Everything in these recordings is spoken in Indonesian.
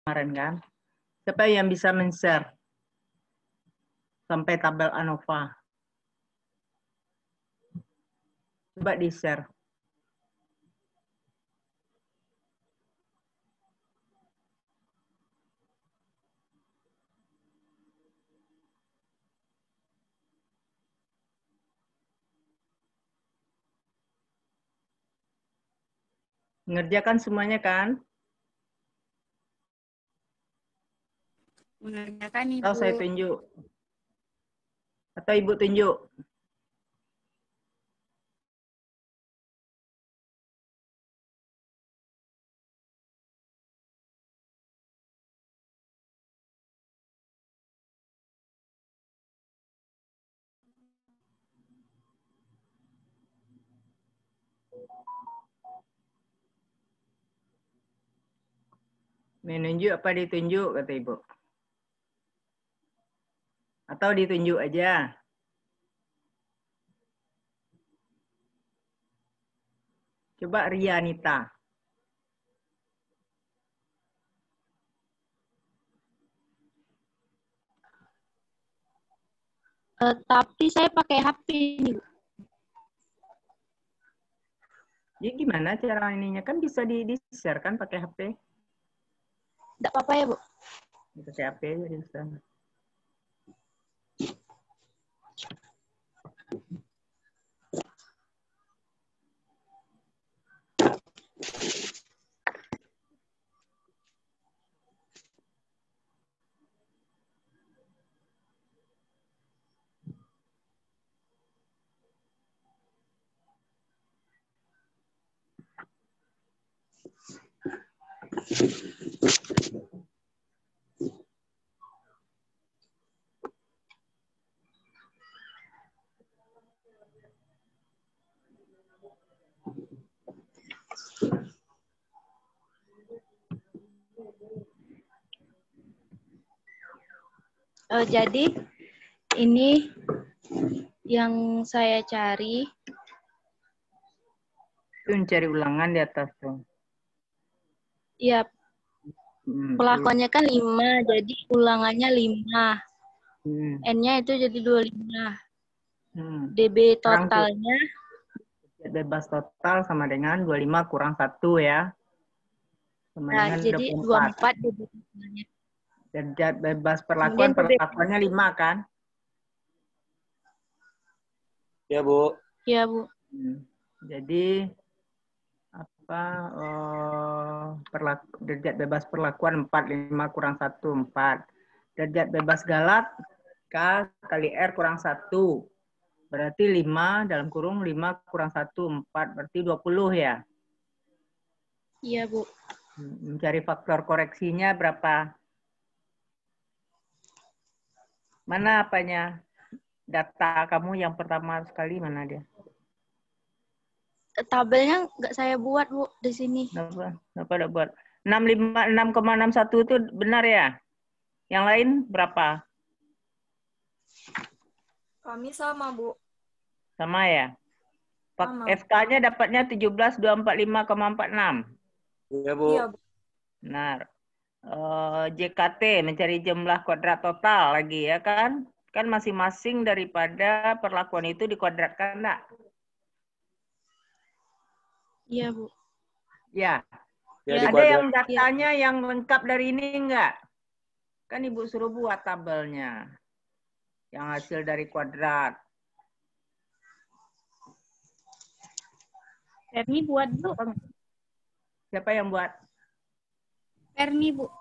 kemarin kan. Siapa yang bisa men-share sampai tabel ANOVA? Coba di-share. Mengerjakan semuanya kan? Mengerjakan, Ibu. Atau saya tunjuk? Atau Ibu tunjuk? Menunjuk apa ditunjuk, kata Ibu? Atau ditunjuk aja? Coba Rianita. Tapi saya pakai HP ini, Bu. Jadi gimana cara ininya? Kan bisa di-share kan pakai HP? Tidak apa-apa ya, Bu? Pakai HP aja di sana. Jadi ini yang saya cari. Itu mencari ulangan di atas tuh. Ya, pelakuannya kan 5, jadi ulangannya 5. N-nya itu jadi 25. DB totalnya bebas total sama dengan 25 kurang 1 ya. Sama dengan jadi 24. 24 DB totalnya. Derajat bebas perlakuannya 5 kan? Ya, Bu. Ya, Bu. Jadi apa derajat bebas perlakuan 4, 5 kurang 1, 4. Derajat bebas galak K kali R kurang 1. Berarti 5 dalam kurung 5 kurang 1, 4. Berarti 20 ya? Iya, Bu. Mencari faktor koreksinya berapa? Mana apanya? Data kamu yang pertama sekali mana dia? Tabelnya nggak saya buat, Bu, di sini. Kenapa udah buat? 6,61 itu benar ya? Yang lain berapa? Kami sama, Bu. Sama ya? Sama. FK-nya dapatnya 17.245,46. Iya, Bu. Iya, Bu. Benar. JKT mencari jumlah kuadrat total lagi ya kan? Kan masing-masing daripada perlakuan itu dikuadratkan enggak? Iya, Bu. Ya. Ya, Ada yang datanya yang lengkap dari ini enggak? Kan Ibu suruh buat tabelnya. Yang hasil dari kuadrat. Perni buat, Bu. Siapa yang buat? Perni, Bu.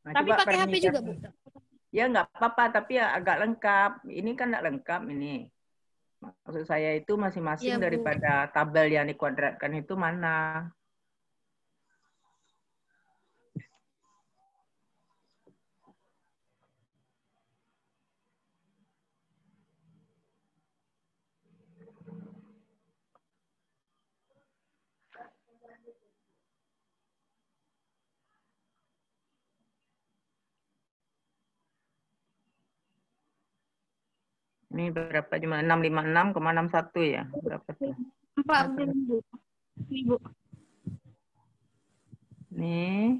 Nah, Tapi pakai HP juga, Bu. Ya nggak apa-apa, tapi ya agak lengkap. Ini kan nggak lengkap ini. Maksud saya itu masing-masing Ya, Bu. daripada tabel yang dikuadratkan itu mana. Ini berapa cuma 656,61 ya? Berapa tuh? 4, Bu. Ini, Bu. Nih,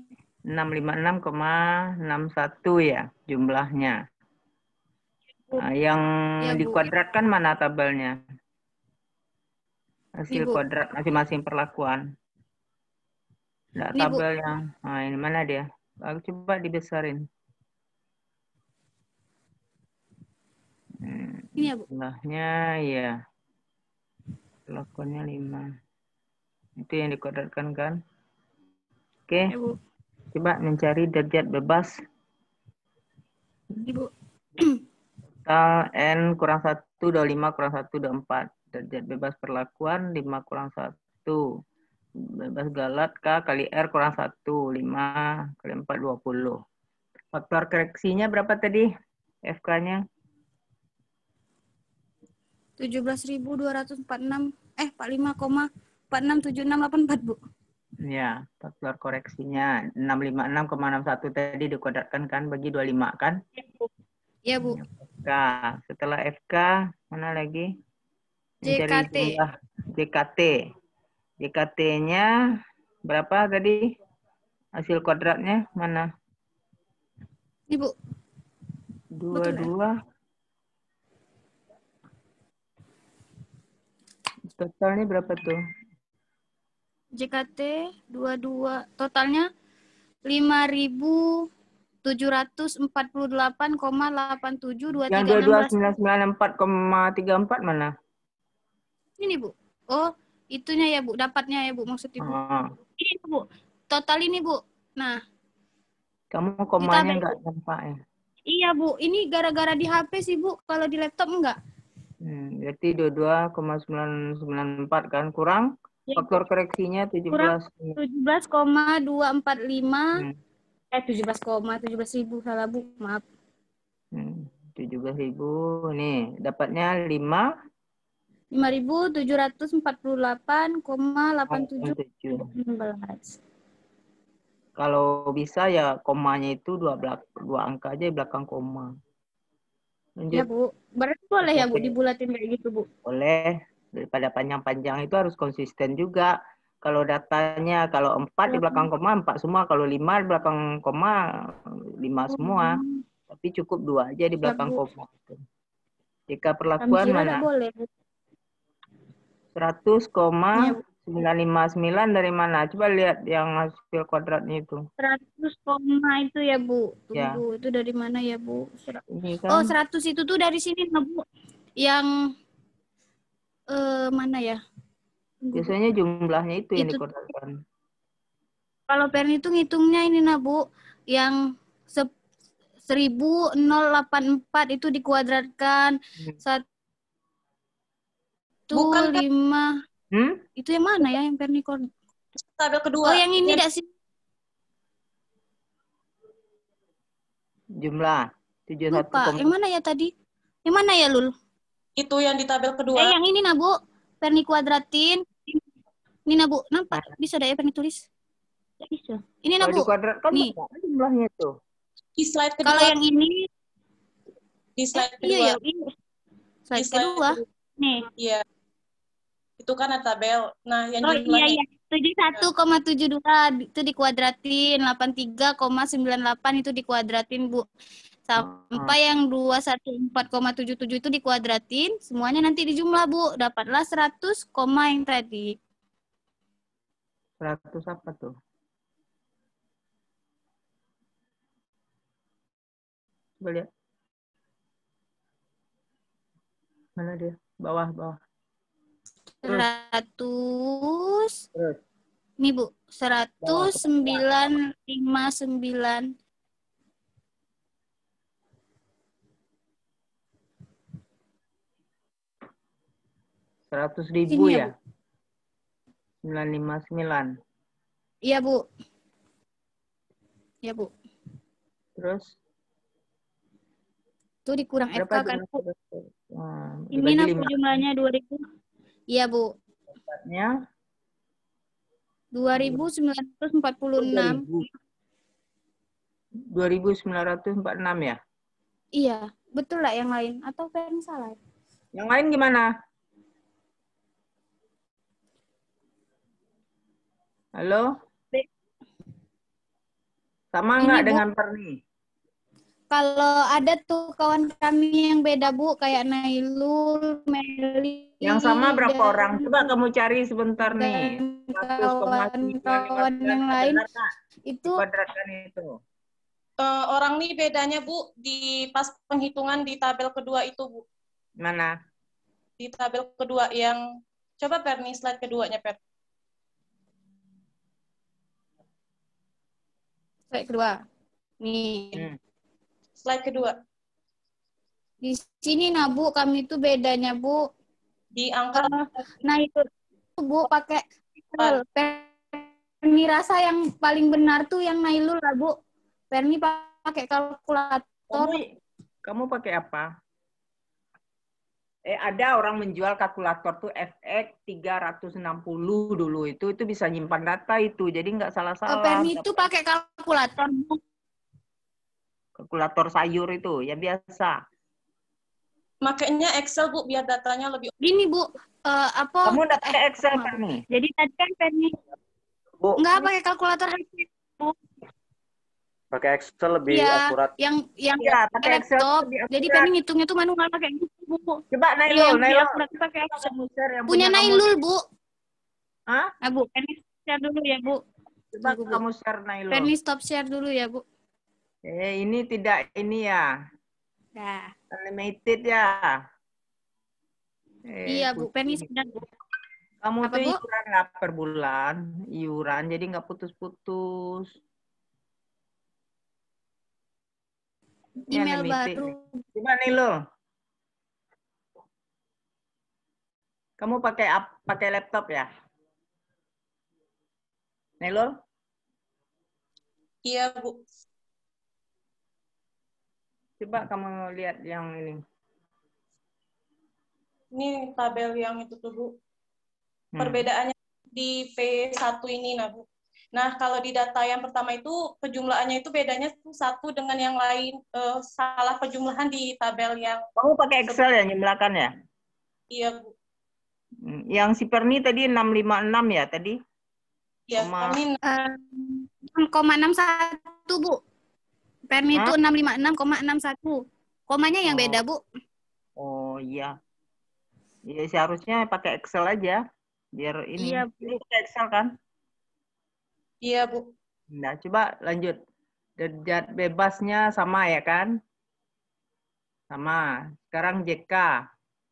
656,61 ya jumlahnya. Nah, yang Ya, Bu. dikuadratkan mana tabelnya? Ini, Hasil Bu. kuadrat masing-masing perlakuan. Nggak Ini, Bu. tabel yang, nah ini mana dia? Coba dibesarin. Ini ya, Bu. Jumlahnya ya. Perlakuannya 5. Itu yang dikuadratkan kan? Oke, Ya, Bu. coba mencari derajat bebas. Ini, Bu. Total N kurang 1, 25 kurang 1, 24. Derajat bebas perlakuan 5 kurang 1. Bebas galat K kali R kurang 1. 5 kali 4, 20. Faktor koreksinya berapa tadi? FK-nya? 17.246. 45,467684, Bu. Ya, faktor koreksinya 656,61 tadi dikuadratkan kan bagi 25 kan? Ya, Bu. FK. Setelah FK, mana lagi? Mencari JKT. jumlah JKT. JKT-nya berapa tadi? Hasil kuadratnya mana? Ini, Bu. Betul, ya? 22. Totalnya berapa tuh? JKT 22. Totalnya 5.748,872316. Yang 22.994,34 mana? Ini, Bu. Oh, itunya ya, Bu. Dapatnya ya, Bu. Maksud Ibu. Oh, Ini, Bu. Total ini, Bu. Nah, kamu komanya tabel, nggak Bu. nampak ya? Iya, Bu. Ini gara-gara di HP sih, Bu. Kalau di laptop enggak. Berarti 22,994 kan? Kurang Ya, faktor koreksinya 17. kurang 17,245. Hmm, 17,17 ribu. Salah, Bu. Maaf. 17.000. Nih, dapatnya 5. 5.748,8716. Kalau bisa ya komanya itu dua angka aja di belakang koma. Ya, Lanjut. Bu. Berarti boleh ya, Bu, Oke. dibulatin kayak gitu, Bu. Boleh. Daripada panjang-panjang itu harus konsisten juga. Kalau datanya, kalau 4 di belakang koma, 4 semua. Kalau 5 di belakang koma, 5 semua. Tapi cukup 2 aja di Ya, belakang Bu. koma. Jika Kami perlakuan kira nggak mana? boleh, Bu. 100,959 Iya, Bu. dari mana? Coba lihat yang hasil kuadratnya itu. 100 koma itu ya, Bu. Ya, Tunggu, itu dari mana ya, Bu? ini Oh, kan 100 itu tuh dari sini, nah, Bu. Yang mana ya? Tunggu, Bu. biasanya jumlahnya itu yang Itu dikuadratkan. kalau Perni itu ngitungnya ini, nah, Bu. Yang 1084 itu dikuadratkan. 1, Bukan, Kak. 5. Itu yang mana ya yang Perni kuadrat? Tabel kedua. Oh, yang ini enggak sih? Jumlah 71. Lupa. Yang mana ya tadi? Yang mana ya, Lul? Itu yang di tabel kedua. Yang ini, nah, Bu. Perni kuadratin. Ini, nah, Bu. Nampak? Bisa dah ya Perni tulis? Nggak bisa. Ini, nah, Kalau Bu. dikuadratkan Nih. berapa jumlahnya itu? Di slide kedua. Kalau yang ini, Di slide kedua. iya, ini. Slide kedua. Nih. Iya. Itu kan ada tabel. Nah, yang Oh, jumlahnya. iya. 71,72 itu dikuadratin. 83,98 itu dikuadratin, Bu. Sampai yang 214,77 itu dikuadratin. Semuanya nanti dijumlah, Bu. Dapatlah 100, yang tadi. 100 apa tuh? Coba lihat. Mana dia? Bawah. 100. Terus. Ini, Bu. 109,59. 100.000 Sini ya? Bu. 959. Iya, Bu. Iya, Bu. Terus? Itu dikurang FK Berapa kan, Bu? Ini dibagi nah, 5. jumlahnya 2.000. Iya, Bu. Dapatnya 2.946. 2.946 ya? Iya, betul lah yang lain. Atau yang salah? Yang lain gimana? Halo? Sama Ini, nggak Bu. dengan Perni? Kalau ada tuh kawan kami yang beda, Bu, kayak Nailul, Meli, Yang sama berapa dan orang? Coba kamu cari sebentar nih. 100,959 kawan-kawan yang lain benar nggak? itu Dikuadratkan itu. Orang nih bedanya Bu di pas penghitungan di tabel kedua itu Bu. Mana? Di tabel kedua yang coba Perni slide keduanya Per. slide kedua. Nih. Slide kedua. Di sini nah Bu, kami itu bedanya Bu. Di angka Nah itu Bu pakai Excel. Perni rasa yang paling benar tuh yang Nailul lah Bu. Perni pakai kalkulator. Kamu pakai apa? Ada orang menjual kalkulator tuh FX 360 dulu itu bisa nyimpan data itu, jadi nggak salah-salah. Perni itu pakai kalkulator Bu. Kalkulator sayur itu ya biasa. makanya Excel Bu biar datanya lebih. Gini Bu, apa? Kamu udah pakai Excel kan nih? Jadi tadi kan Perni Bu, nggak pakai kalkulator Bu. Pakai Excel lebih Iya, akurat. yang ya, pakai Excel laptop. lebih akurat. Jadi Perni ngitungnya tuh manual pakai gitu Bu. Coba Iya, Nailul, yang akurat pakai Excel. kamu share yang Punya kamu. Nailul Bu. Hah? Nah Bu, Perni share dulu ya Bu. Coba Tunggu, Bu. kamu share Nailul. Perni stop share dulu ya Bu. Ini tidak ini ya. Nah. Unlimited ya. Iya Bu, Perni sudah Bu. Kamu Apa, tuh Bu? iuran nggak per bulan, iuran jadi nggak putus-putus. Email baru. Coba nih lo. Kamu pakai laptop ya? Nelo? Iya Bu. Coba kamu lihat yang ini. Ini tabel yang itu tuh Bu. Perbedaannya di P1 ini nah Bu. Nah, kalau di data yang pertama itu pejumlahannya itu bedanya satu dengan yang lain, salah pejumlahan di tabel yang. Kamu pakai Excel ya jumlahkan ya? Iya Bu. Yang si Perni tadi 656 ya tadi? Iya, kami 6,61 Bu. Perni itu 656,61. Komanya yang beda Bu. Oh iya. Ya seharusnya pakai Excel aja biar ini. Iya, Bu. Ini pakai Excel kan? Iya Bu. Nah, coba lanjut. Derajat bebasnya sama ya kan? Sama. Sekarang JK.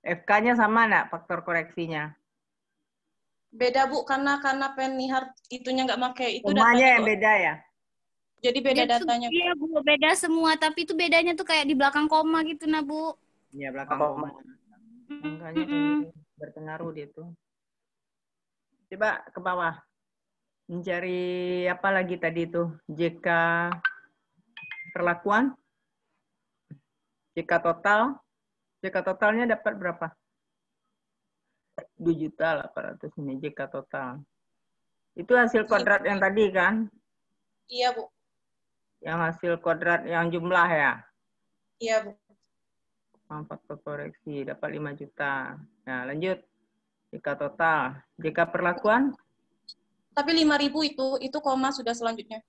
FK-nya sama nggak faktor koreksinya? Beda Bu, karena penihar itunya nggak pakai itu Komanya yang beda ya? Jadi beda datanya. Iya Bu, beda semua. Tapi itu bedanya tuh kayak di belakang koma gitu nah Bu. Iya belakang koma. Angkanya berpengaruh dia tuh. Coba ke bawah. Mencari apa lagi tadi itu? JK perlakuan. JK total. JK totalnya dapat berapa? 2.800.000 ini JK total. Itu hasil kuadrat yang tadi kan? Iya Bu. Yang hasil kuadrat yang jumlah ya? Iya Bu. Faktor koreksi dapat 5 juta. Nah lanjut. JK total. JK perlakuan? Tapi 5.000 itu koma sudah selanjutnya.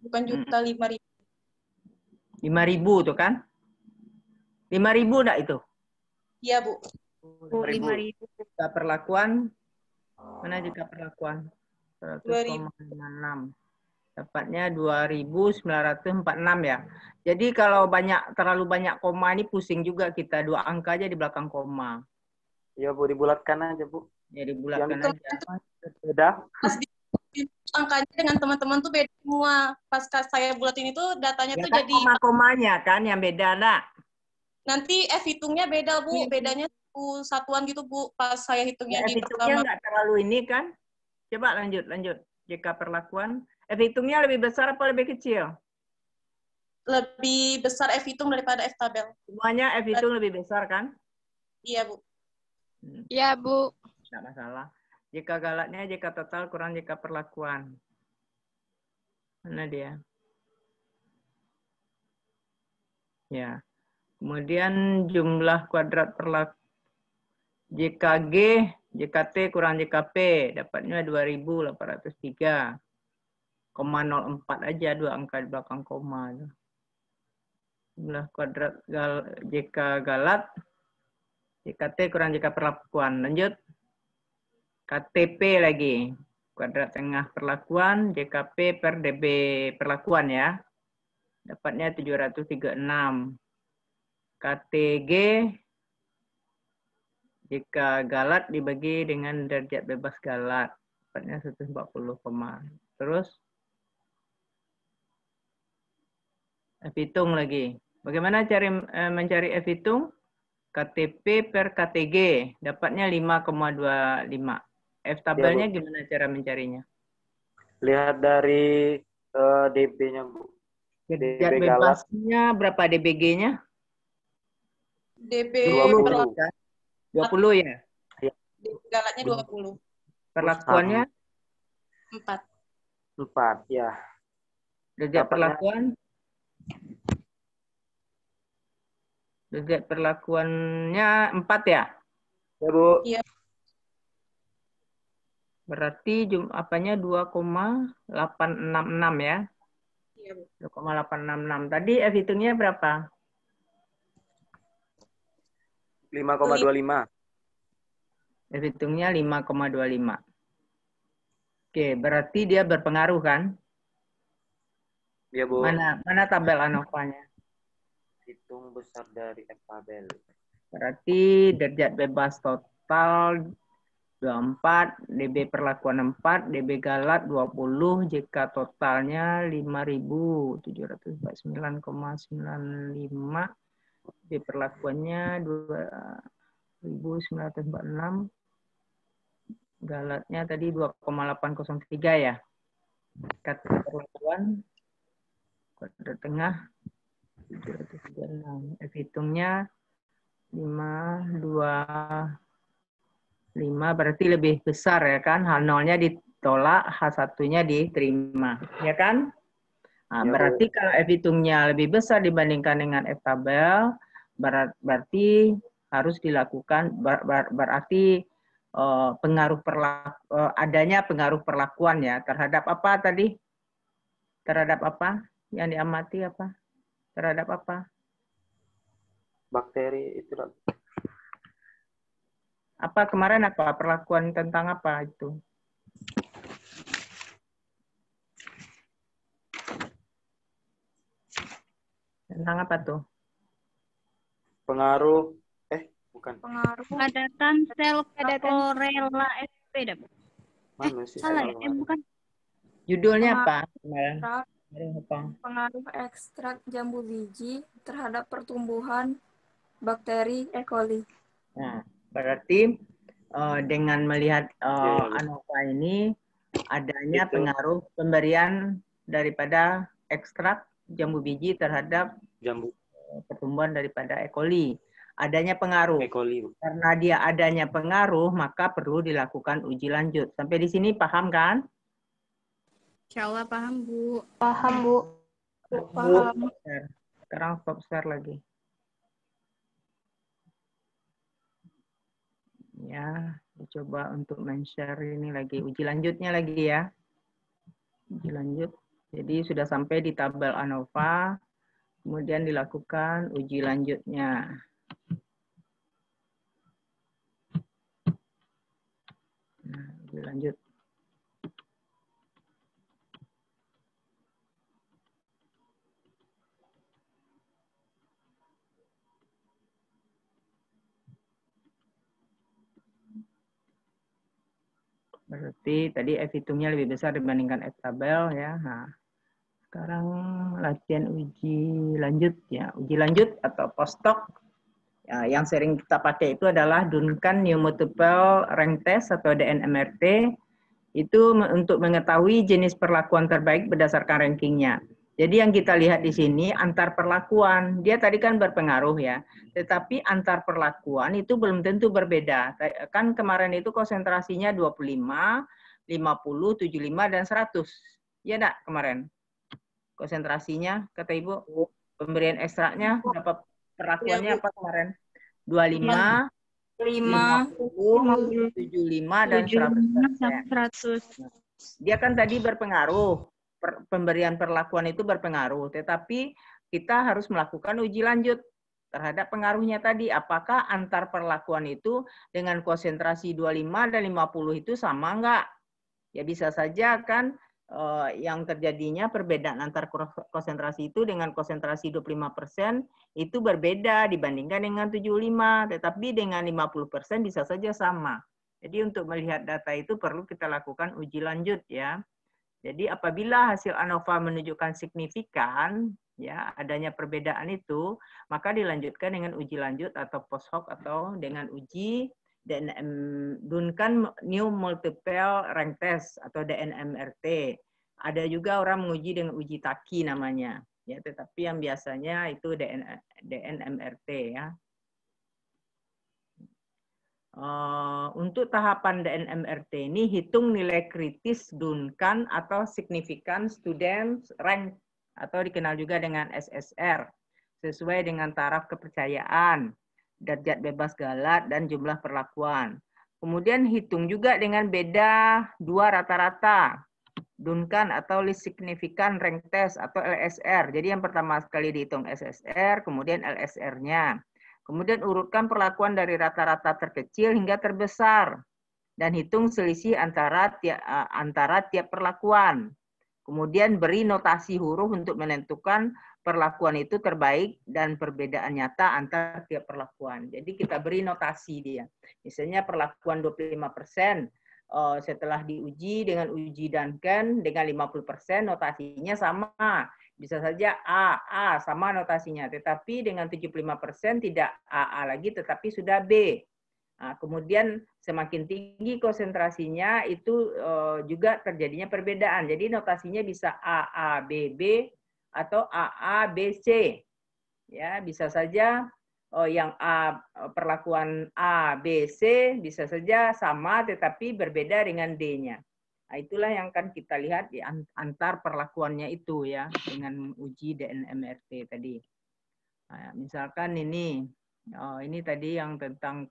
Bukan juta, 5.000. 5.000 tuh kan? 5.000 enggak itu? Iya Bu. 5.000. JK perlakuan. Mana JK perlakuan? 100,56. Dapatnya 2.946 ya. Jadi kalau terlalu banyak koma ini pusing juga kita. 2 angka aja di belakang koma. Iya Bu, dibulatkan aja Bu. Ya dibulatkan aja. Beda. Pas di angkanya dengan teman-teman tuh beda semua. Pas saya bulatin itu datanya Ya tuh kan jadi koma-komanya kan yang beda nak. nanti F hitungnya beda Bu, bedanya satuan gitu Bu. Pas saya hitungnya Ya, di F hitungnya pertama. nggak terlalu ini kan? Coba lanjut. JK perlakuan. F hitungnya lebih besar apa lebih kecil? Lebih besar F hitung daripada F tabel. Semuanya F hitung lebih besar kan? Iya Bu. Iya Bu. Nggak masalah. JK galaknya JK total kurang JK perlakuan. Mana dia? Ya. Kemudian jumlah kuadrat JKG, JKT kurang JKP. Dapatnya 2.803. 0,04 aja, 2 angka di belakang koma. Jumlah kuadrat JK Galat, JKT kurang JK perlakuan. Lanjut. KTP lagi. Kuadrat tengah perlakuan, JKP per DB perlakuan ya. Dapatnya 736. KTG, JK Galat dibagi dengan derajat bebas Galat. Dapatnya 140, terus F hitung lagi. Bagaimana cari mencari F hitung? KTP per KTG dapatnya 5,25. F tabelnya gimana cara mencarinya? Lihat dari DB-nya, Bu. Derajat DB Galat. bebasnya berapa DBG-nya? DB 20. 20 ya? Galatnya 20. Perlakuannya? 4. 4, ya. Derajat Dapatnya- perlakuan? Derajat perlakuannya 4 ya? Ya, Bu. Iya. Berarti apanya 2,866 ya? Iya, Bu. 2,866. Tadi F hitungnya berapa? 5,25. F hitungnya 5,25. Oke, berarti dia berpengaruh kan? Ya, Bu. Mana tabel ANOVA-nya? Hitung besar dari F tabel. Berarti derajat bebas total 24, DB perlakuan 4, DB Galat 20, JK totalnya 5.749,95, DB perlakuannya 2.946, Galatnya tadi 2,803 ya. Kata perlakuan, kuadrat tengah 736, F hitungnya 5 berarti lebih besar ya kan, H0-nya ditolak, H1-nya diterima, ya kan? Nah, Ya, berarti kalau F hitungnya lebih besar dibandingkan dengan F tabel, berarti harus dilakukan, berarti adanya pengaruh perlakuan ya, terhadap apa tadi? Terhadap apa? Yang diamati apa? Terhadap apa? Bakteri itu. Apa kemarin apa? Perlakuan tentang apa itu? Tentang apa tuh? Pengaruh. Bukan. Pengaruh padatan sel chlorella sp. Mana sih? Salah ya? Bukan. Judulnya apa? Kemarin apa? Pengaruh ekstrak jambu biji terhadap pertumbuhan bakteri E. coli. Nah, berarti dengan melihat Ya. ANOVA ini adanya Itu. pengaruh pemberian daripada ekstrak jambu biji terhadap Jambu pertumbuhan daripada E. coli. Adanya pengaruh. E. coli. Karena dia adanya pengaruh, maka perlu dilakukan uji lanjut. Sampai di sini paham kan? Insya Allah paham, Bu. Paham, Bu. Paham. Sekarang stop share lagi. Ya, dicoba untuk men-share ini lagi. Uji lanjutnya lagi ya. Uji lanjut. Jadi sudah sampai di tabel ANOVA. Kemudian dilakukan uji lanjutnya. Nah, uji lanjut. Berarti tadi F hitungnya lebih besar dibandingkan F tabel ya. Nah, sekarang latihan uji lanjut ya. Uji lanjut atau postdoc ya, yang sering kita pakai itu adalah Duncan Pneumotubal Rank Test atau DNMRT. Itu untuk mengetahui jenis perlakuan terbaik berdasarkan rankingnya. Jadi yang kita lihat di sini antar perlakuan, dia tadi kan berpengaruh ya, tetapi antar perlakuan itu belum tentu berbeda. Kan kemarin itu konsentrasinya 25, 50, 75, dan 100. Ya enggak kemarin? Konsentrasinya, kata Ibu, pemberian ekstraknya, berapa perlakuannya apa kemarin? 25, 50, 75, dan 100. Sampai 100. Dia kan tadi berpengaruh. pemberian perlakuan itu berpengaruh, tetapi kita harus melakukan uji lanjut terhadap pengaruhnya tadi. Apakah antar perlakuan itu dengan konsentrasi 25 dan 50 itu sama enggak? Ya bisa saja kan yang terjadinya perbedaan antar konsentrasi itu dengan konsentrasi 25% itu berbeda dibandingkan dengan 75, tetapi dengan 50% bisa saja sama. Jadi untuk melihat data itu perlu kita lakukan uji lanjut ya. Jadi apabila hasil ANOVA menunjukkan signifikan ya adanya perbedaan itu, maka dilanjutkan dengan uji lanjut atau post hoc atau dengan uji Duncan New Multiple Rank Test atau DNMRT. Ada juga orang menguji dengan uji Taki namanya, ya. Tetapi yang biasanya itu DNMRT ya. Untuk tahapan DNMRT ini hitung nilai kritis Duncan atau Significant Student Rank atau dikenal juga dengan SSR sesuai dengan taraf kepercayaan, derajat bebas galat, dan jumlah perlakuan. Kemudian hitung juga dengan beda 2 rata-rata, Duncan atau Least Significant Rank Test atau LSR. Jadi yang pertama sekali dihitung SSR, kemudian LSR-nya. Kemudian urutkan perlakuan dari rata-rata terkecil hingga terbesar. Dan hitung selisih antara tiap perlakuan. Kemudian beri notasi huruf untuk menentukan perlakuan itu terbaik dan perbedaan nyata antar tiap perlakuan. Jadi kita beri notasi dia. Misalnya perlakuan 25% setelah diuji dengan uji Duncan dengan 50% notasinya sama. Bisa saja A sama notasinya, tetapi dengan 75% tidak AA lagi tetapi sudah B. Nah, kemudian semakin tinggi konsentrasinya itu juga terjadinya perbedaan. Jadi notasinya bisa AA, BB atau AA, BC. Ya, bisa saja yang A perlakuan A, B, C bisa saja sama tetapi berbeda dengan D-nya. Nah, itulah yang akan kita lihat di antar perlakuannya itu ya dengan uji DNMRT tadi. Nah, misalkan ini tadi yang tentang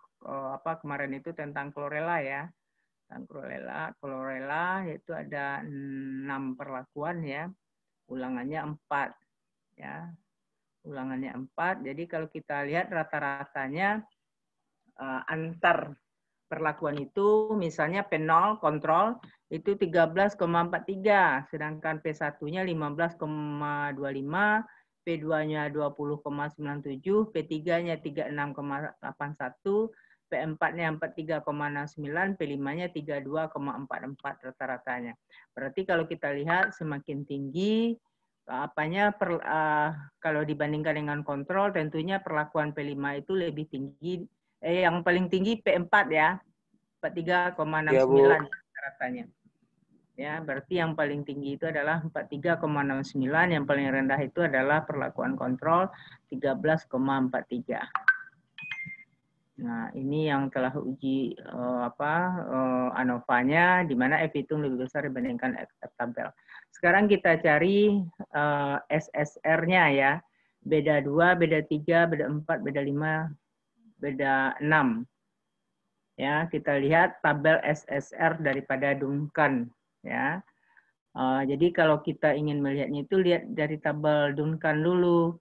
kemarin itu tentang chlorella ya. Tentang chlorella itu ada 6 perlakuan ya. Ulangannya 4 ya. Ulangannya 4. Jadi kalau kita lihat rata-ratanya antar perlakuan itu misalnya P0 kontrol itu 13,43, sedangkan P1-nya 15,25, P2-nya 20,97, P3-nya 36,81, P4-nya 43,69, P5-nya 32,44 rata-ratanya. Berarti kalau kita lihat semakin tinggi kalau dibandingkan dengan kontrol tentunya perlakuan P5 itu lebih tinggi. Yang paling tinggi P4 ya, 43,69 rata-ratanya. Ya, berarti yang paling tinggi itu adalah 43,69, yang paling rendah itu adalah perlakuan kontrol 13,43. Nah, ini yang telah uji ANOVA-nya di mana F hitung lebih besar dibandingkan F tabel. Sekarang kita cari SSR-nya ya. Beda 2, beda 3, beda 4, beda 5, beda 6. Ya, kita lihat tabel SSR daripada Duncan ya. Jadi kalau kita ingin melihatnya itu lihat dari tabel Duncan dulu.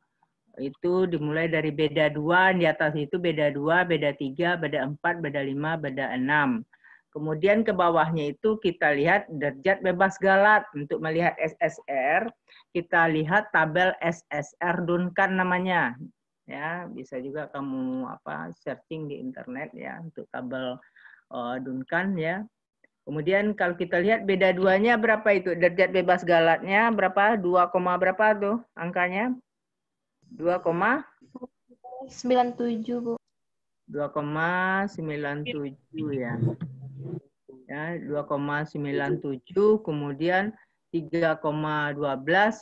Itu dimulai dari beda 2, di atas itu beda 2, beda 3, beda 4, beda 5, beda 6. Kemudian ke bawahnya itu kita lihat derajat bebas galat. Untuk melihat SSR, kita lihat tabel SSR Duncan namanya. Ya, bisa juga kamu searching di internet ya untuk tabel Duncan ya. Kemudian kalau kita lihat beda 2-nya berapa itu? Derajat bebas galatnya berapa? 2, berapa tuh angkanya? 2,97 Bu. 2,97 ya. Ya, 2,97 kemudian 3,12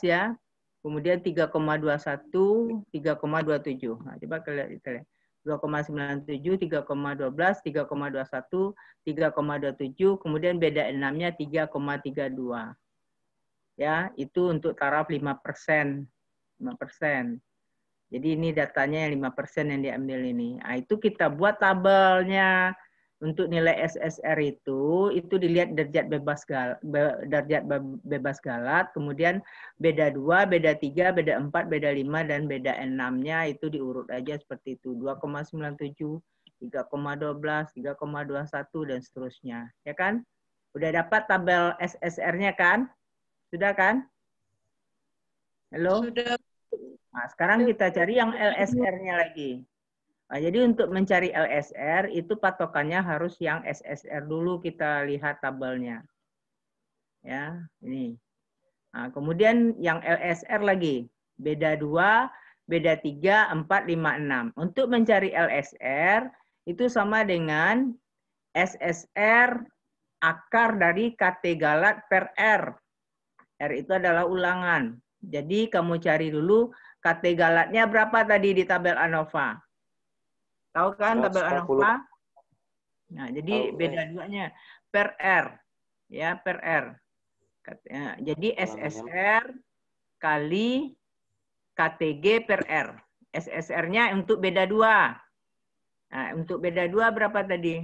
ya. Kemudian 3,21, 3,27. Nah, coba kita lihat. 2,97, 3,12, 3,21, 3,27, kemudian beda 6-nya 3,32. Ya, itu untuk taraf 5%. 5%. Jadi ini datanya yang 5% yang diambil ini. Nah, itu kita buat tabelnya untuk nilai SSR itu dilihat derajat bebas galat, kemudian beda 2, beda 3, beda 4, beda 5, dan beda 6-nya itu diurut aja seperti itu. 2,97, 3,12, 3,21, dan seterusnya. Ya kan? Udah dapat tabel SSR-nya kan? Sudah kan? Halo? Sudah. Nah, sekarang kita cari yang LSR-nya lagi. Nah, jadi untuk mencari LSR itu patokannya harus yang SSR dulu, kita lihat tabelnya. Ya, ini. Nah, kemudian yang LSR lagi. Beda 2, beda 3, 4, 5, 6. Untuk mencari LSR itu sama dengan SSR akar dari KT galat per R. R itu adalah ulangan. Jadi kamu cari dulu KT galatnya berapa tadi di tabel ANOVA. Tahu kan tabel 140. ANOVA? Nah, jadi Tahu, beda duanya per R. Ya, per R. Jadi SSR kali KTG per R. SSR-nya untuk beda 2. Nah, untuk beda 2 berapa tadi?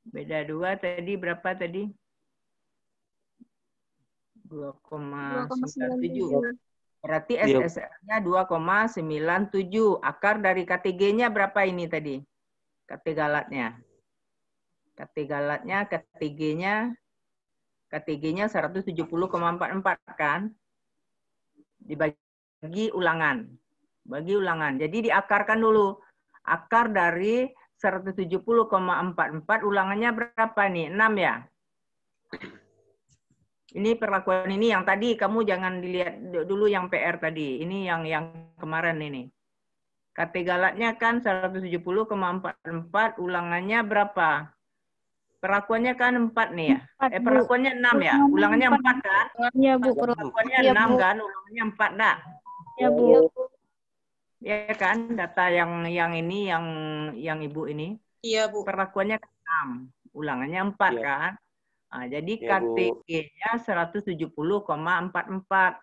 Beda 2 tadi berapa tadi? 2,97. Berarti SSR-nya 2,97. Akar dari KTG-nya berapa ini tadi? KT galatnya. KT galatnya, KTG-nya 170,44 kan? Dibagi ulangan. Bagi ulangan. Jadi diakarkan dulu. Akar dari 170,44 ulangannya berapa nih? 6 ya? Ini perlakuan ini yang tadi kamu jangan dilihat dulu yang PR tadi. Ini yang kemarin ini. KT galatnya kan 170,44, ulangannya berapa? Perlakuannya kan 4 nih ya. Perlakuannya 6 ya. Ulangannya 4 kan? Iya, Bu. Perlakuannya 6 kan? Ulangannya 4 dah. Ya, Bu. Ya kan? Data yang ini yang Ibu ini. Iya, Bu. Perlakuannya 6. Ulangannya 4 Iya. kan? Nah, jadi Iya, Bu. KTG-nya 170,44.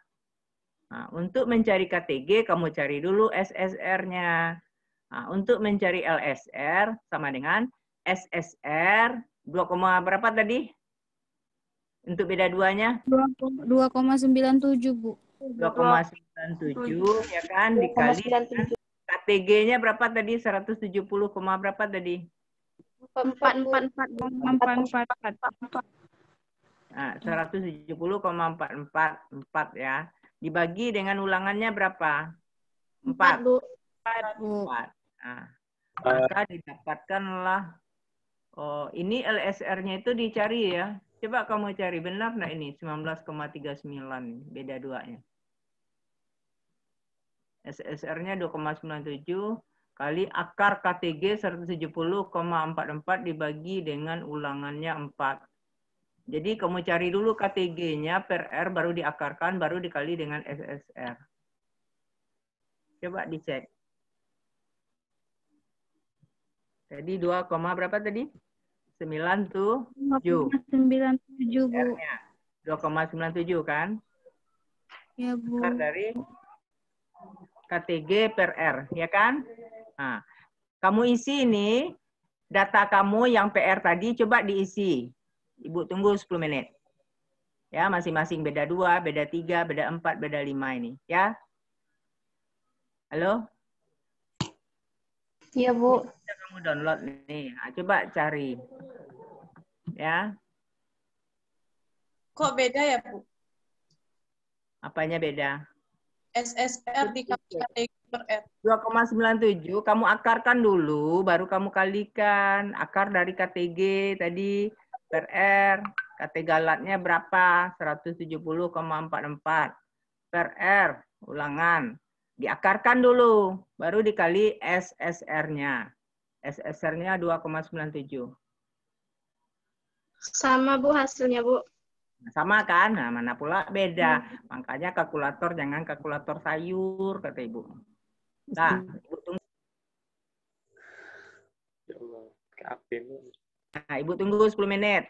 Nah, untuk mencari KTG, kamu cari dulu SSR-nya. Nah, untuk mencari LSR, sama dengan SSR 2, berapa tadi? Untuk beda 2-nya? 2,97, Bu. 2,97, ya kan? Dikali dengan KTG-nya berapa tadi? 170, berapa tadi? 4,4. Nah, 170,444 ya. Dibagi dengan ulangannya berapa? 4. 4, Bu. 4. Nah, maka didapatkanlah, oh, ini LSR-nya itu dicari ya. Coba kamu cari, benar nggak ini? 19,39, beda 2-nya. SSR-nya 2,97 kali akar KTG 170,44 dibagi dengan ulangannya 4. Jadi kamu cari dulu KTG-nya per R, baru diakarkan, baru dikali dengan SSR. Coba dicek. Jadi 2, berapa tadi? 97. 2,97, Bu. R-nya 2,97 kan? Ya, Bu. Akar dari KTG per R, ya kan? Nah, kamu isi ini, data kamu yang PR tadi, coba diisi. Ibu tunggu 10 menit. Ya, masing-masing beda 2, beda 3, beda 4, beda 5 ini. Ya. Halo? Iya, Bu. Kamu download nih. Nah, coba cari. Ya. Kok beda ya, Bu? Apanya beda? SSR di KTG per R. 2,97 kamu akarkan dulu, baru kamu kalikan. Akar dari KTG tadi per R. KT galatnya berapa? 170,44 per R. Ulangan. Diakarkan dulu, baru dikali SSR-nya. SSR-nya 2,97. Sama, Bu, hasilnya, Bu. Sama kan? Nah, mana pula beda. Makanya kalkulator jangan kalkulator sayur, kata Ibu. Nah, Ibu tunggu. Ya Allah, KP lu. Nah, Ibu tunggu 10 menit.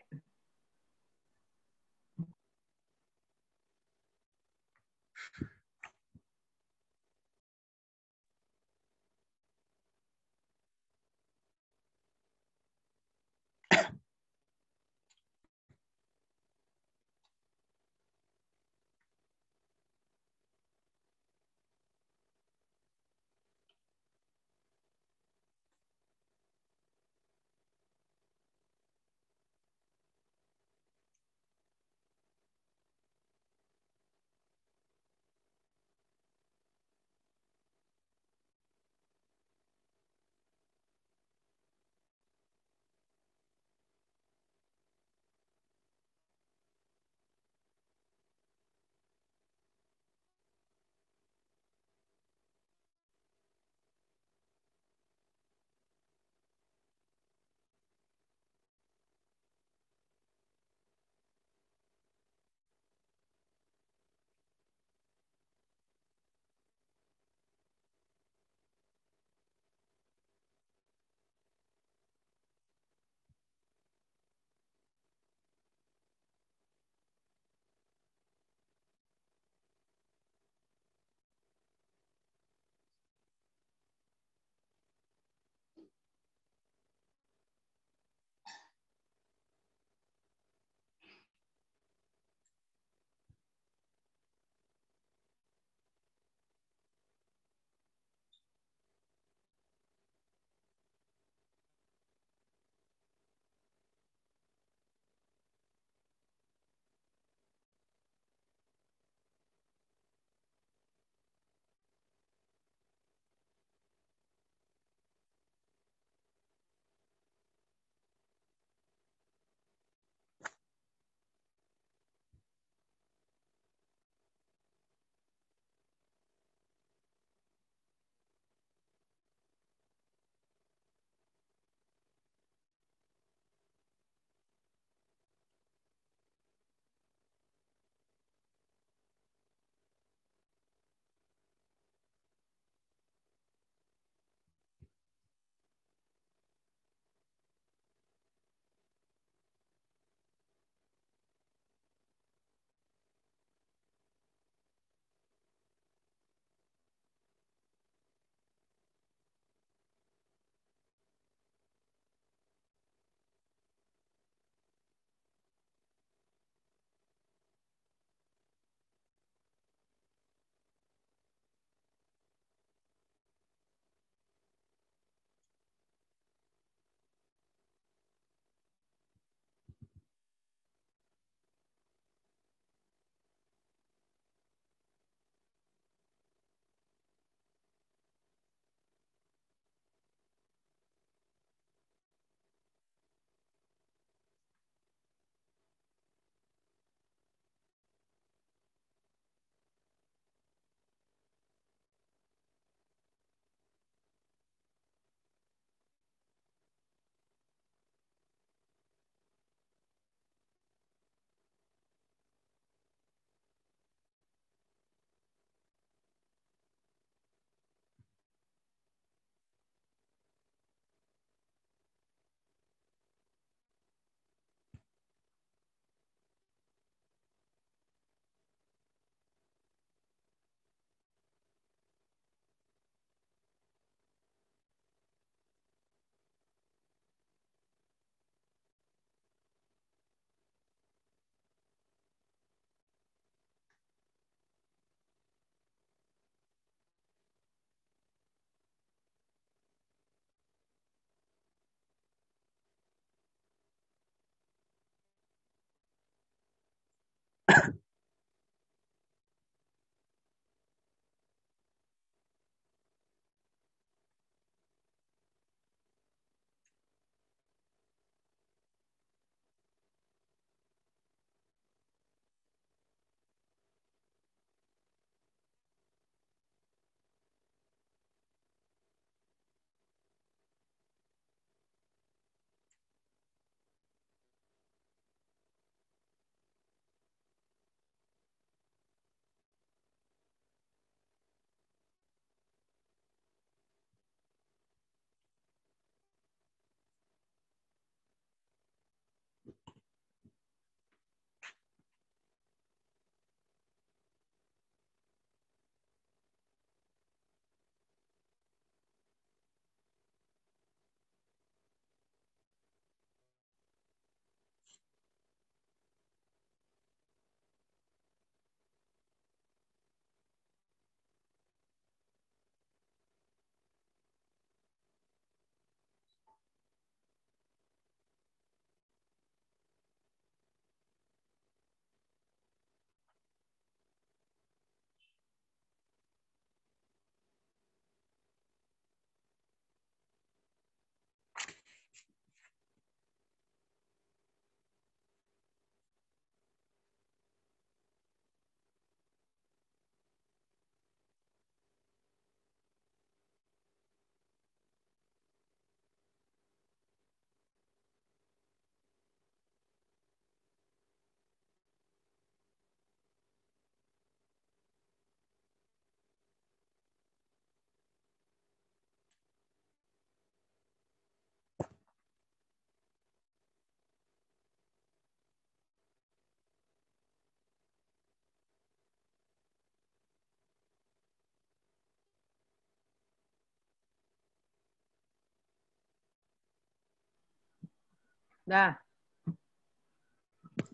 Nah,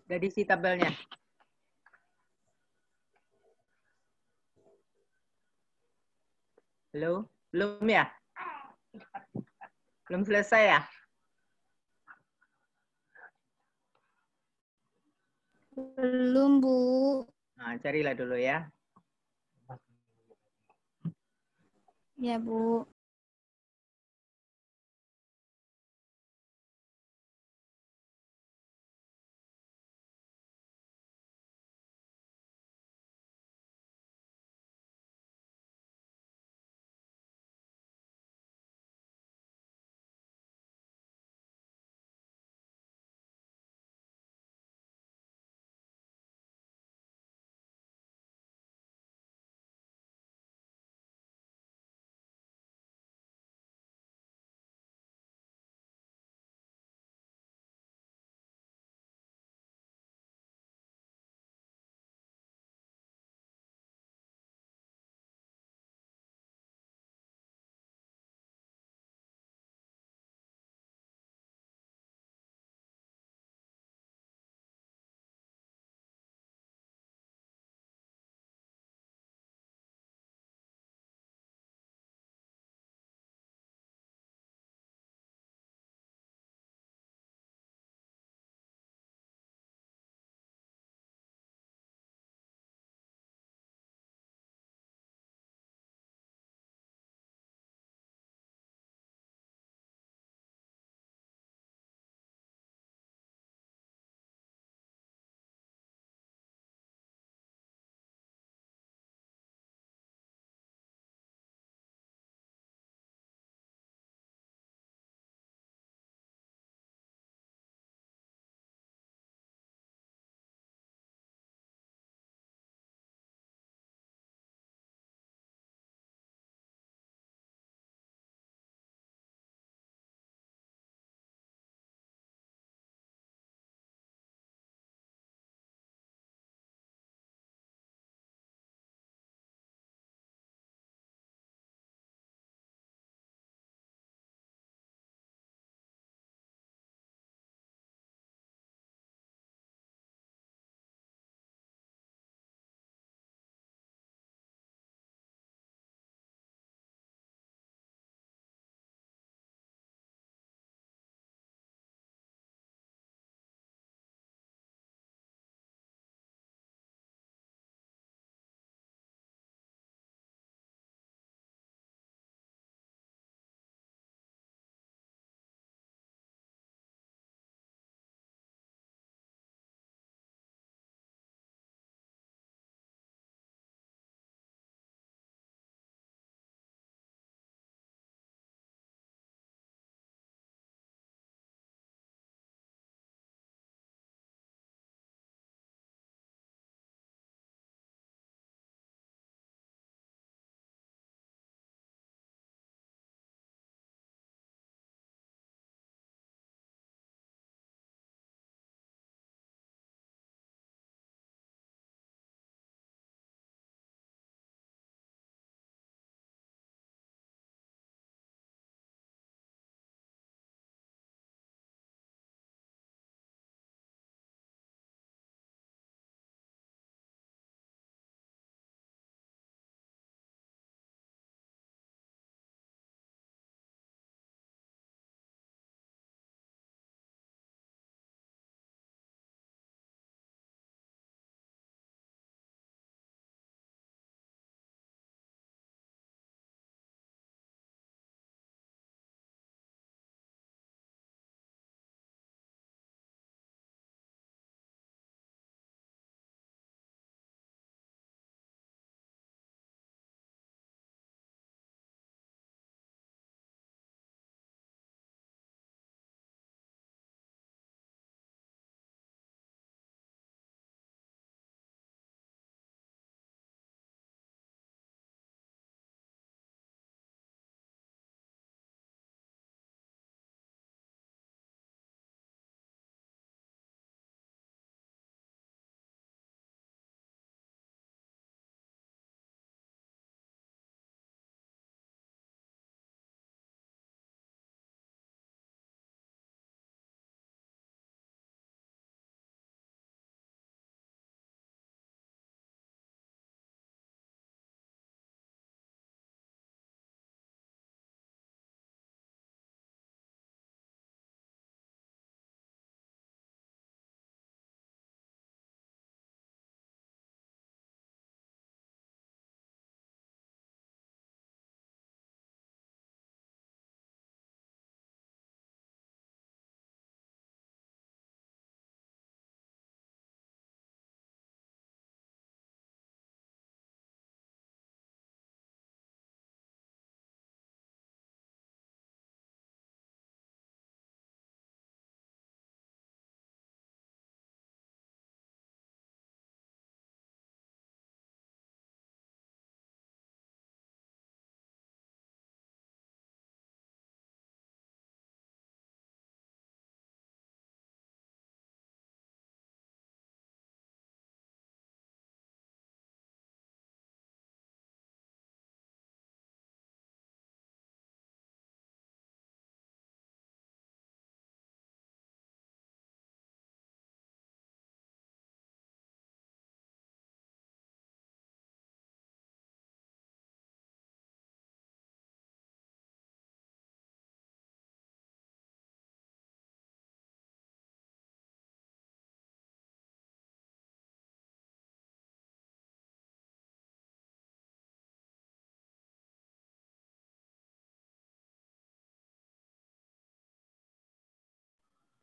udah diisi tabelnya. Halo? Belum ya? Belum selesai ya? Belum, Bu. Nah, carilah dulu ya. Ya, Bu.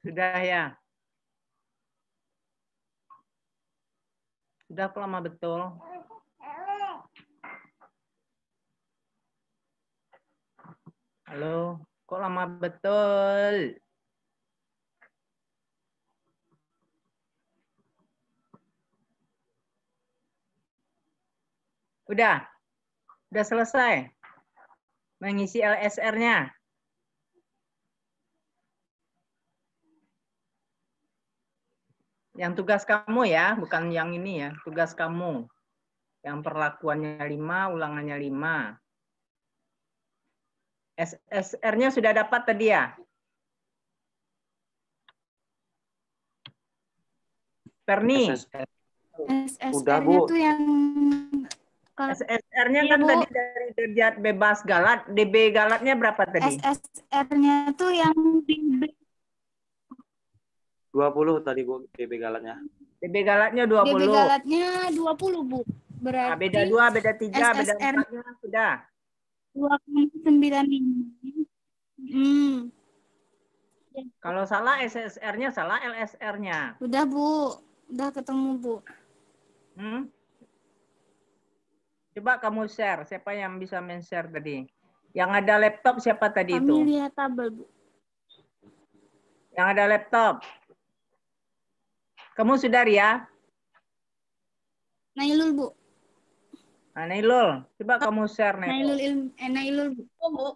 Sudah ya? Sudah kok lama betul. Halo, kok lama betul? Udah selesai mengisi LSR-nya. Yang tugas kamu ya, bukan yang ini ya, tugas kamu. Yang perlakuannya 5, ulangannya 5. SSR-nya sudah dapat tadi ya? Perni. SSR-nya tuh yang SSR-nya Iya, kan Bu. tadi dari derajat bebas galat, DB galatnya berapa tadi? SSR-nya tuh yang 20 tadi Bu, DB galatnya. DB galatnya 20. DB galatnya 20, Bu. Berarti Nah, beda 2, beda 3, beda SSR 4-nya sudah. 2,95. Kalau salah SSR-nya, salah LSR-nya. Udah, Bu. Udah ketemu, Bu. Coba kamu share, siapa yang bisa men-share tadi? Yang ada laptop siapa tadi Kami itu? lihat tabel, Bu. Yang ada laptop. Kamu sudah ya? Nailul, Bu. Nah, Nailul, coba kamu share Nailul. Nailul, Bu. Bu.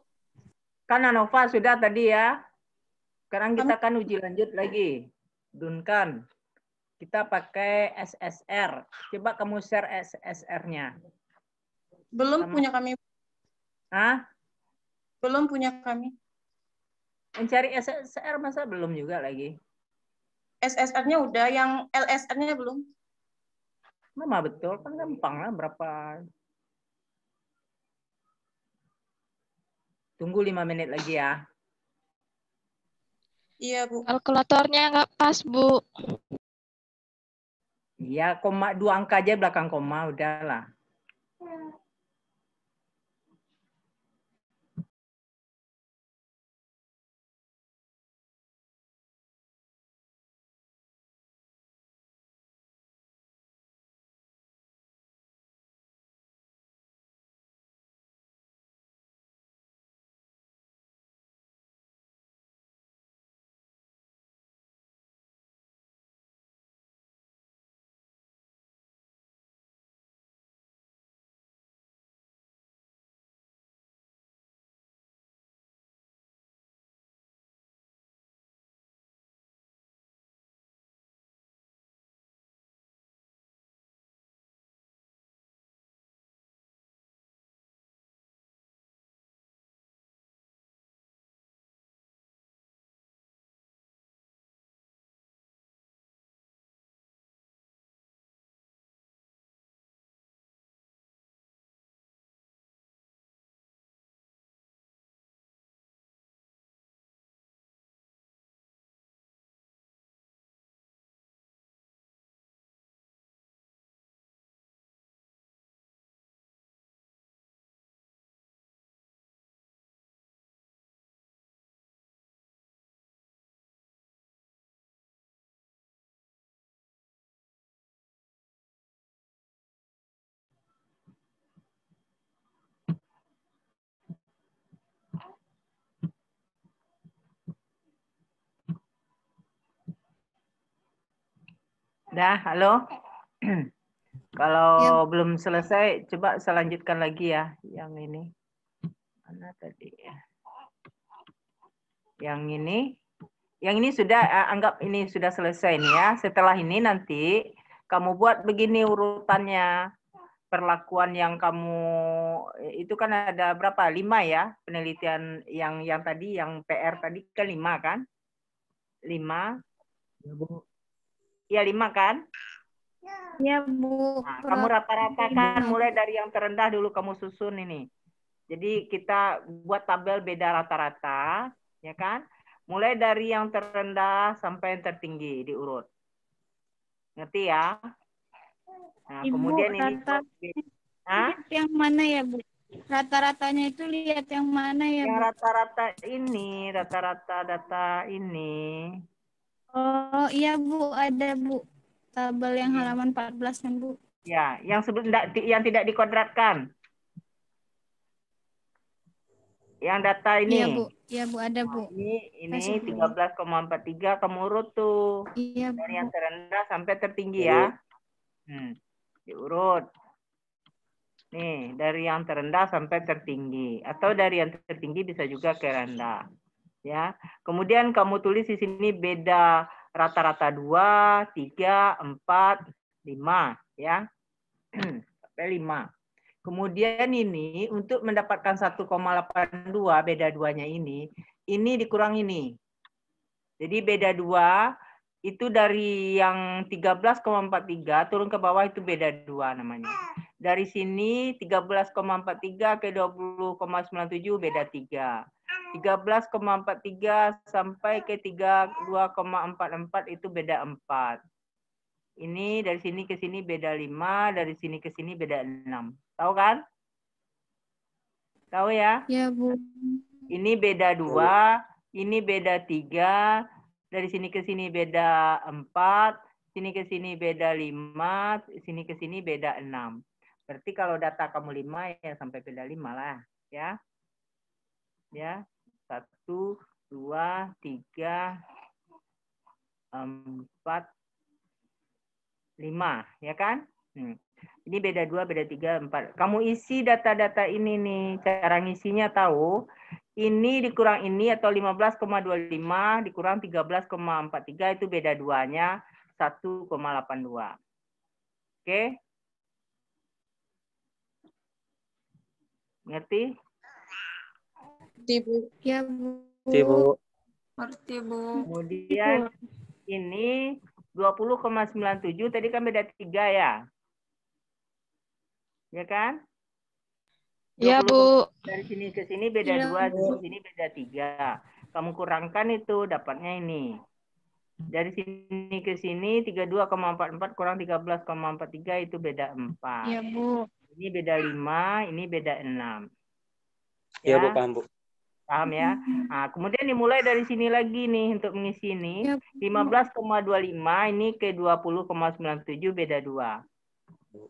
Kan Anova sudah tadi ya. Sekarang kita kan uji lanjut lagi. Dunkan. Kita pakai SSR. Coba kamu share SSR-nya. Belum punya kami. Hah? Belum punya kami. Mencari SSR masa belum juga lagi? SSR-nya udah, yang LSR-nya belum. Mama betul, kan gampang lah berapa. Tunggu 5 menit lagi ya. Iya, Bu. Kalkulatornya nggak pas, Bu. Iya, 2 angka aja belakang koma, udahlah. Dah, halo. Kalau belum selesai, coba saya lanjutkan lagi ya. Yang ini. Mana tadi ya? Yang ini. Yang ini sudah, anggap ini sudah selesai nih ya. Setelah ini nanti kamu buat begini urutannya. Perlakuan yang kamu, itu kan ada berapa? 5 ya? Penelitian yang tadi, yang PR tadi kan 5 kan? 5. Iya 5 kan? Iya, Bu. Nah, kamu rata-ratakan mulai dari yang terendah dulu kamu susun ini. Jadi kita buat tabel beda rata-rata, ya kan? Mulai dari yang terendah sampai yang tertinggi diurut. Ngerti ya? Nah, Ibu, kemudian ini lihat yang mana ya, Bu? Rata-ratanya itu lihat yang mana ya, yang Bu? rata-rata ini, rata-rata data ini. Oh iya Bu, ada Bu. Tabel yang halaman 14 kan Bu. Ya, yang yang tidak dikodratkan. Yang data ini. Iya Bu, iya Bu ada Bu. Ini Kasih Bu. 13,43 kamu urut tuh. Iya Dari Bu. yang terendah sampai tertinggi Ya, ya. Diurut. Nih, dari yang terendah sampai tertinggi. Atau dari yang tertinggi bisa juga ke rendah. Ya. Kemudian kamu tulis di sini beda rata-rata 2, 3, 4, 5. Ya. Sampai 5. Kemudian ini untuk mendapatkan 1,82 beda duanya ini dikurang ini. Jadi beda 2 itu dari yang 13,43 turun ke bawah itu beda 2 namanya. Dari sini 13,43 ke 20,97 beda 3. 13,43 sampai ke 32,44 itu beda 4. Ini dari sini ke sini beda 5, dari sini ke sini beda 6. Tahu kan? Tahu ya? Ya Bu. Ini beda 2, ini beda 3, dari sini ke sini beda 4, sini ke sini beda 5, sini ke sini beda 6. Berarti kalau data kamu 5 ya sampai beda 5 lah, ya. Ya. 1, 2, 3, 4, 5, ya kan? Ini beda 2, beda 3, 4. Kamu isi data-data ini nih. Cara ngisinya tahu. Ini dikurang ini atau 15,25 dikurang 13,43 itu beda 2-nya 1,82. Oke? Ngerti? Ya Bu. Bu. Ngerti, Bu. Kemudian ini 20,97 tadi kan beda 3 ya. Ya kan? Iya, 20, Bu. dari sini ke sini beda Iya, 2, Bu. dari sini beda 3. Kamu kurangkan itu dapatnya ini. Dari sini ke sini 32,44 kurang 13,43 itu beda 4. Iya Bu. Ini beda 5, ini beda 6. Ya, Ya, Bu, paham, Bu. paham ya? Nah, kemudian dimulai dari sini lagi nih untuk mengisi ini. Ya, 15,25 ini ke 20,97 beda 2.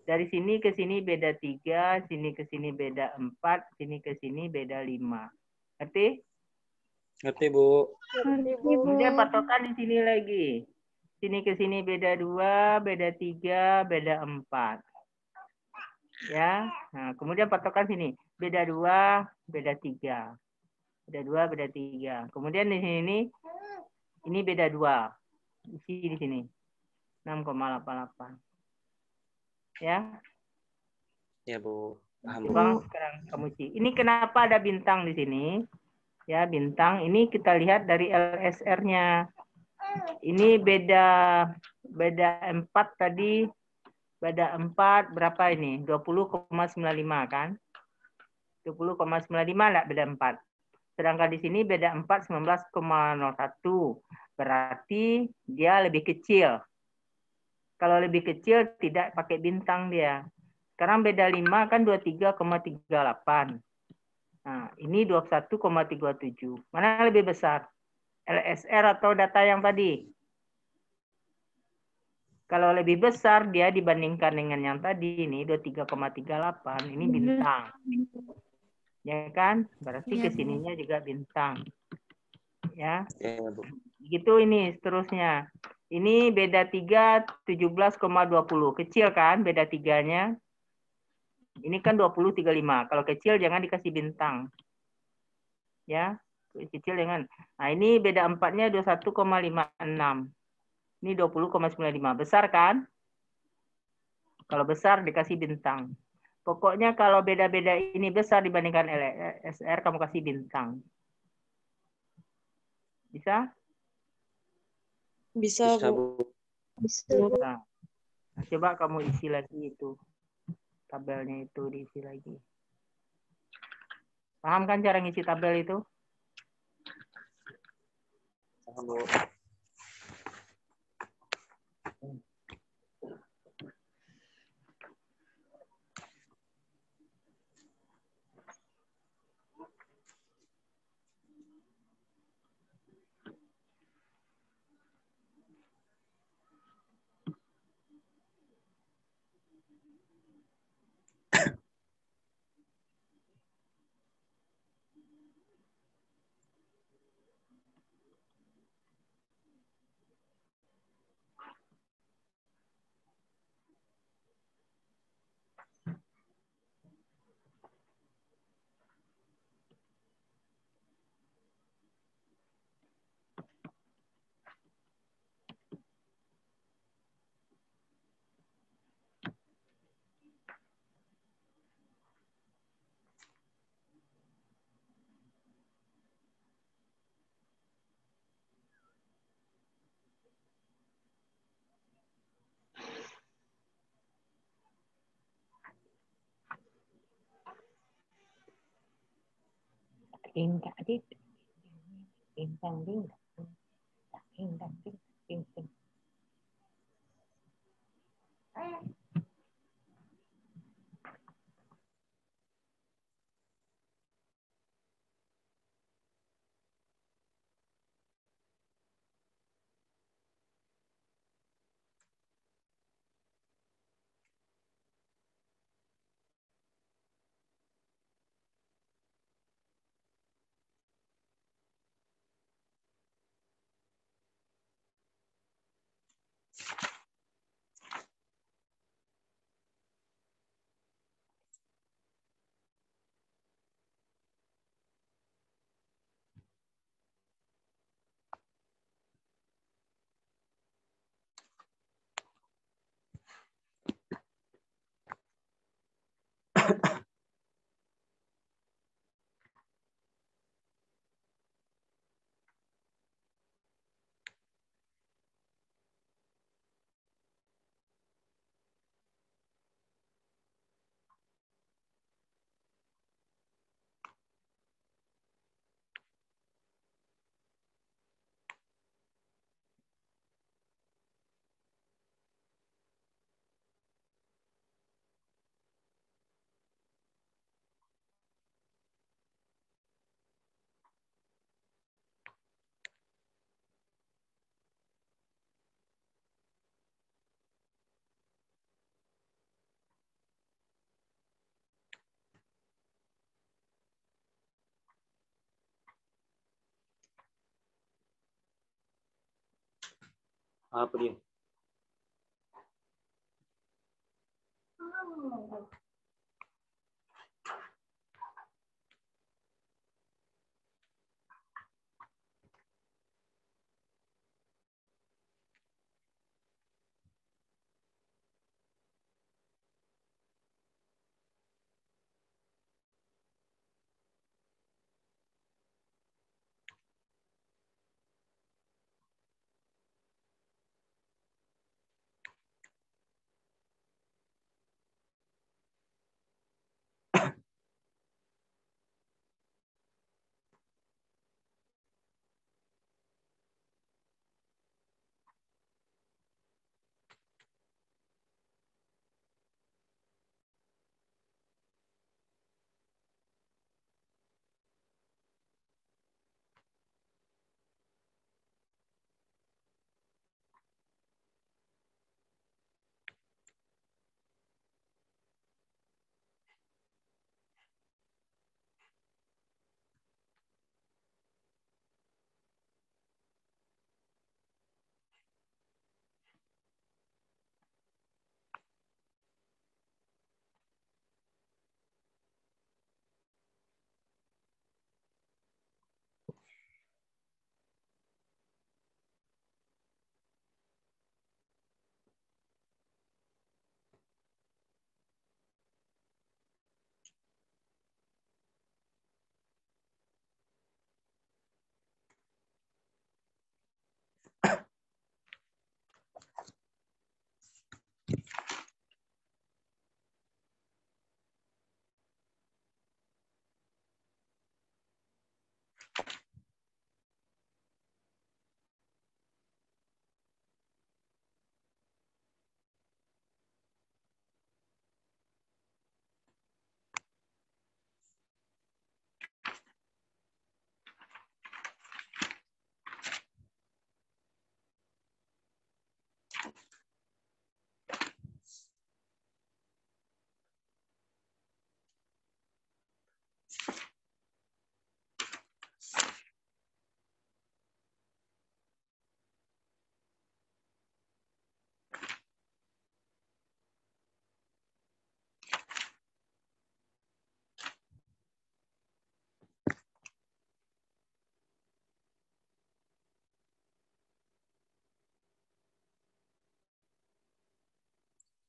Dari sini ke sini beda 3, sini ke sini beda 4, sini ke sini beda 5. Ngerti? Ngerti, Bu. Ngerti Bu. Kemudian patokan di sini lagi. Sini ke sini beda 2, beda 3, beda 4. Ya. Nah, kemudian patokan sini. Beda 2, beda 3. Beda 2, beda 3. Kemudian di sini ini beda 2. Isi di sini. 6,88. Ya. Ya, Bu. Paham, Bu. Coba sekarang kamu isi. Ini kenapa ada bintang di sini? Ya, bintang ini kita lihat dari LSR-nya. Ini beda 4 tadi, beda 4 berapa ini? 20,95 kan? 20,95 enggak beda 4. Sedangkan di sini beda 4 19,01. Berarti dia lebih kecil. Kalau lebih kecil tidak pakai bintang dia. Sekarang beda 5 kan 23,38. Nah, ini 21,37. Mana lebih besar? LSR atau data yang tadi? Kalau lebih besar dia dibandingkan dengan yang tadi ini 23,38, ini bintang. Ya kan? Berarti Ya, kesininya juga bintang. Ya. Ya, Bu. Gitu ini seterusnya. Ini beda 3 17,20. Kecil kan beda 3-nya? Ini kan 20,35. Kalau kecil jangan dikasih bintang. Ya. Kecil jangan. Nah, ini beda 4-nya 21,56. Ini 20,95. Besar kan? Kalau besar dikasih bintang. Pokoknya kalau beda-beda ini besar dibandingkan LSR, kamu kasih bintang. Bisa? Bisa, Bisa, Bu. Bu. Nah, coba kamu isi lagi itu. Tabelnya itu diisi lagi. Paham kan cara ngisi tabel itu? Paham, Bu. ding tak ding ding dang ding tak ding dang ding ding ding. Apa dia?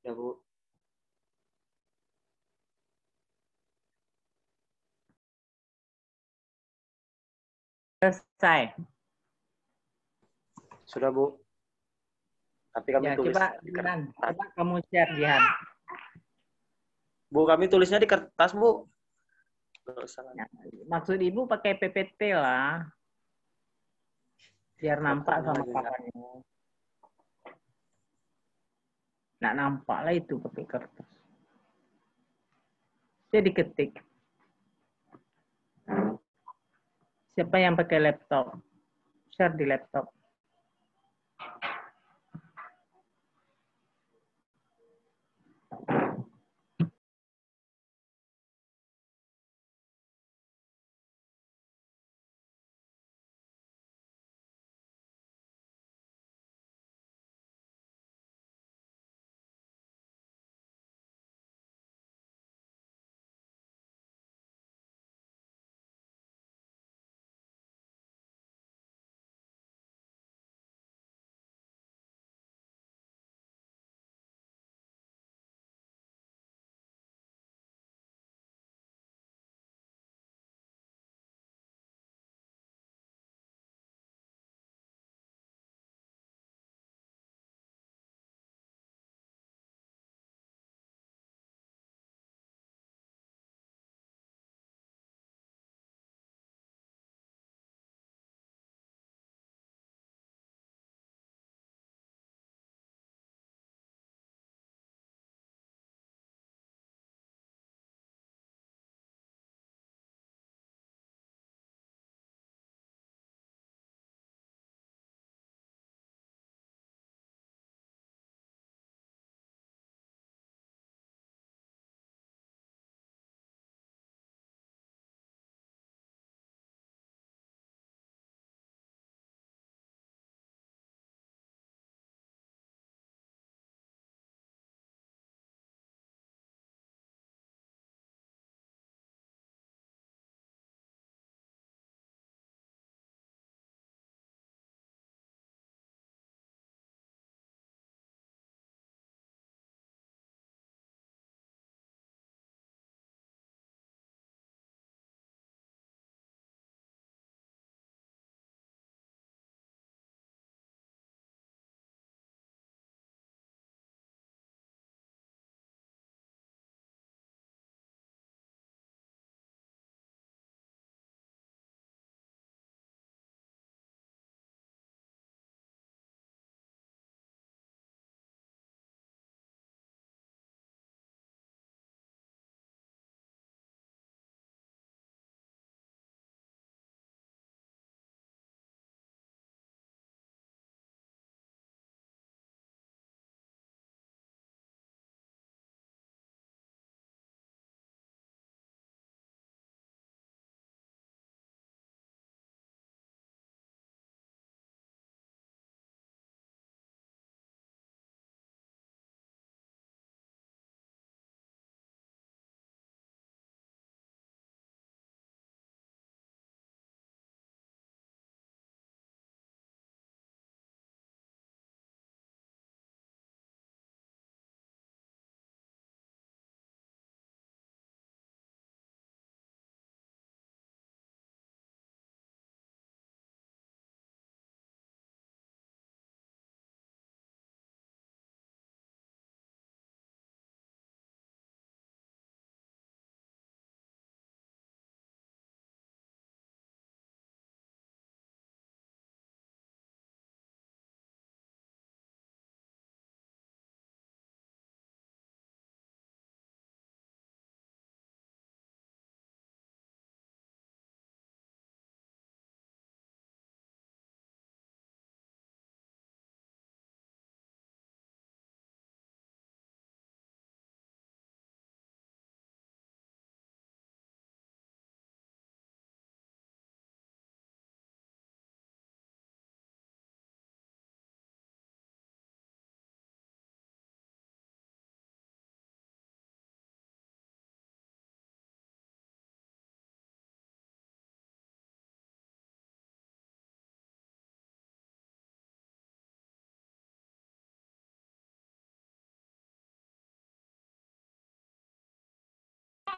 Ya, Bu. Selesai. Sudah, Bu. Tapi kami Ya, tulis coba di Jihan, kertas. coba kamu share Jihan. Bu, kami tulisnya di kertas, Bu. Nggak usah. Ya, maksud Ibu pakai PPT lah. Biar nampak sama kawannya. Nggak nampak lah itu pakai kertas. Jadi ketik. Siapa yang pakai laptop? Share di laptop.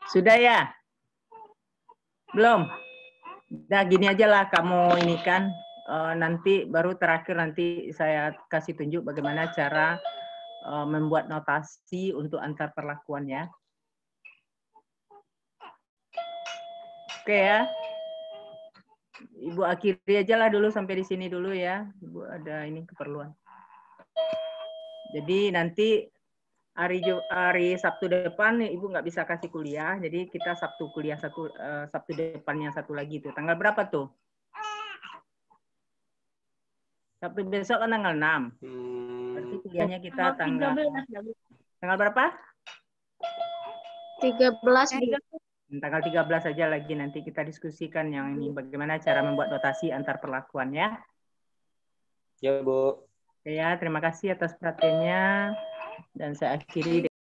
Sudah ya? Belum? Udah gini aja lah kamu ini kan. Nanti baru terakhir nanti saya kasih tunjuk bagaimana cara membuat notasi untuk antar perlakuan ya. Oke ya. Ibu akhiri aja lah dulu sampai di sini dulu ya. Ibu ada ini keperluan. Jadi nanti hari Sabtu depan Ibu nggak bisa kasih kuliah. Jadi kita Sabtu kuliah Sabtu depannya satu lagi tuh. Tanggal berapa tuh? Sabtu besok kan tanggal 6. Berarti kuliahnya kita tanggal berapa? 13. Tanggal 13 saja lagi nanti kita diskusikan yang ini bagaimana cara membuat notasi antar perlakuan ya. Ya, Bu. Oke ya, terima kasih atas perhatiannya dan saya akhiri